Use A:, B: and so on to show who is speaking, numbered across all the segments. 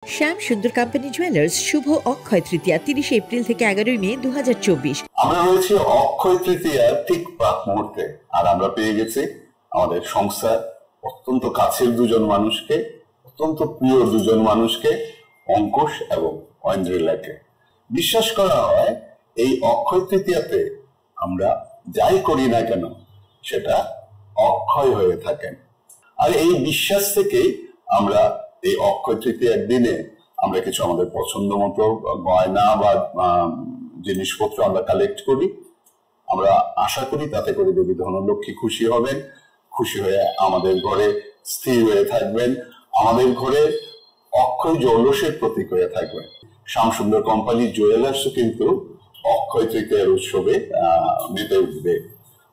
A: শ্যাম সুন্দর company jewellers শুভ Akshaya Tritiya 30 April থেকে 11 মে 2024।
B: আমরা রয়েছি অক্ষয় তৃতীয়ার ঠিক প্রাক মুহূর্তে, আর আমরা পেয়ে গেছি আমাদের সংস্থার অত্যন্ত কাছের দুজন মানুষকে, অত্যন্ত প্রিয় দুজন মানুষকে, অঙ্কুশ এবং ঐন্দ্রিলাকে। বিশ্বাস করা হয় এই অক্ষয় তৃতীয়াতে আমরা যাই করি না কেন সেটা অক্ষয় হয়ে থাকেন। আর এই বিশ্বাস থেকেই আমরা এই অক্ষয় তৃতীয়ার দিনে আমরা কিছু আমাদের পছন্দ মতো গয়না বা জিনিসপত্র আমরা কালেক্ট করি। আমরা আশা করি তাতে করে দেবী ধনলক্ষ্মী খুশি হবেন, খুশি হয়ে আমাদের ঘরে স্থির হয়ে থাকবেন, আমাদের ঘরে অক্ষয় জৌলসের প্রতীক হয়ে থাকবেন। শ্যাম সুন্দর কোম্পানি জুয়েলার্স কিন্তু অক্ষয় তৃতীয়ার উৎসবে মেতে উঠবে।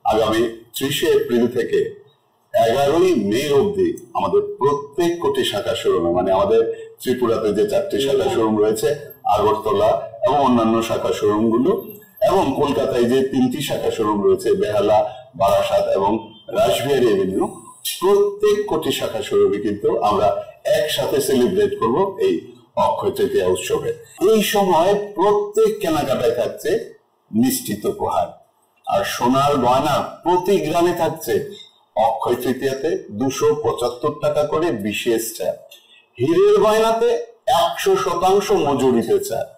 B: আগামী 30 এপ্রিল থেকে 11 মে অবধি আমাদের প্রত্যেক কোটি শাখা শোরুমে, মানে আমাদের ত্রিপুরাতে যে 4টি শাখা শোরুম রয়েছে, আগরতলা এবং অন্যান্য শাখা শোরুম গুলো, এবং কলকাতায় যে 3টি শাখা শোরুম রয়েছে, বেহালা, বারাসাত এবং রাসবিহারী এভিনিউ, প্রত্যেক কোটি শাখা শোরুমে কিন্তু আমরা একসাথে সেলিব্রেট করব এই অক্ষয় তৃতীয়া উৎসবে। এই সময় প্রত্যেক কেনাকাটায় থাকছে নিশ্চিত উপহার, আর সোনার গয়না প্রতি গ্রামে থাকছে অক্ষয় তৃতীয়াতে 275 টাকা করে বিশেষ ছাড়, হীরের গয়নাতে 100% মজুরিতে ছাড়,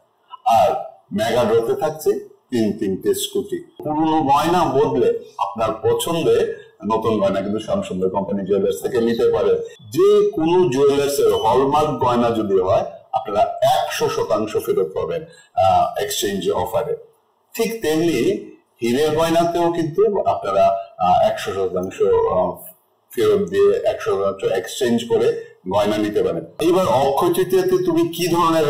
B: আর মেগা ড্রতে থাকছে 3 স্কুটি। পুরনো গয়না বদলে আপনার পছন্দের নতুন গয়না কিন্তু শ্যাম সুন্দর কোম্পানি জুয়েলার্স থেকে নিতে পারে। যে কোনো জুয়েলার্স এর হলমার্ক গয়না যদি হয় আপনারা 100% ফেরত পাবেন এক্সচেঞ্জ অফারে। ঠিক তেমনি হীরের গয়নাতেও কিন্তু আপনারা 100% ফেরত দিয়ে 100% এক্সচেঞ্জ করে গয়না নিতে পারেন। এইবার অক্ষয় তৃতীয়াতে তুমি কি ধরনের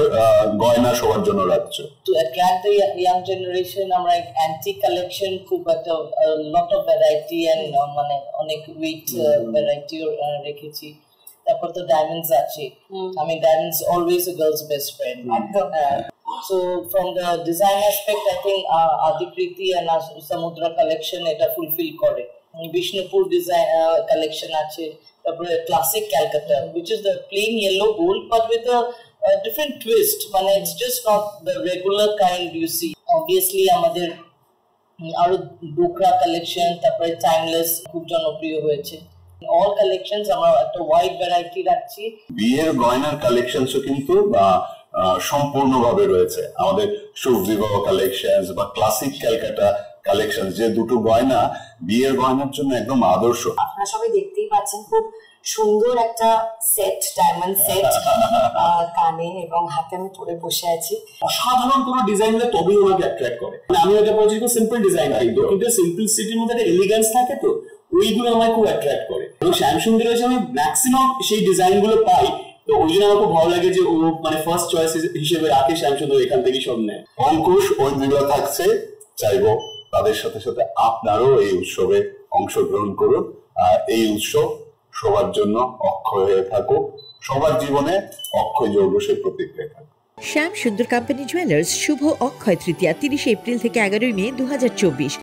B: গয়না সবার জন্য রাখছো?
C: To attract the young generation, আমরা antique collection খুব একটা lot of variety and মানে অনেক weight variety রেখেছি। তারপর তো ডায়মন্ডস আছে, I mean diamonds always a girl's best friend. So from the design aspect, I think Adikriti and Samudra collection এটা fulfill করে। Vishnupur design collection আছে, তারপরে classic Calcutta, which is the plain yellow gold but with a different twist, মানে it's just not the regular kind you see. Obviously আমাদের আরো ডোকরা collection, তারপরে timeless খুব জনপ্রিয় হয়েছে। অল কালেকশনস আমরা একটা ওয়াইড ভ্যারাইটি রাখছি।
B: বিয়ের গয়নার কালেকশনসও কিন্তু সম্পূর্ণভাবে রয়েছে। আমাদের শুভ বিবাহ কালেকশনস বা ক্লাসিক ক্যালকাটা কালেকশন, যে দুটো গয়না বিয়ের গয়নার জন্য একদম আদর্শ।
D: আপনারা সবাই দেখতেই পাচ্ছেন খুব সুন্দর একটা সেট, ডায়মন্ড সেট কানে এবং হাতে আমি পরে বসে আছি।
E: অসাধারণ কোনো ডিজাইন হলে তবেই ওনাকে অ্যাট্রাক্ট করে। আমি ওটা বলছি সিম্পল ডিজাইন, কিন্তু সিম্পলিসিটির মধ্যে একটা এলিগেন্স থাকে, তো ওইগুলো আমাকে খুব অ্যাট্রাক্ট করে। এবং শ্যাম সুন্দরের আমি ম্যাক্সিমাম সেই ডিজাইন গুলো পাই, তো ওই জন্য আমার খুব ভালো লাগে যে ও মানে ফার্স্ট চয়েস হিসেবে রাখে শ্যাম সুন্দর, এখান থেকে সব নেয়।
B: অঙ্কুশ ঐন্দ্রিলা থাকছে, চাইবো তাদের সাথে সাথে আপনারও এই উৎসবে অংশগ্রহণ করুন। এই উৎসব সবার জন্য অক্ষয় হয়ে থাকুক, সবার জীবনে অক্ষয় জৌলসের প্রতীক হয়ে থাকুক।
A: শ্যাম সুন্দর কোম্পানি জুয়েলার্স শুভ অক্ষয় তৃতীয়া 30 এপ্রিল থেকে 11 মে 2024।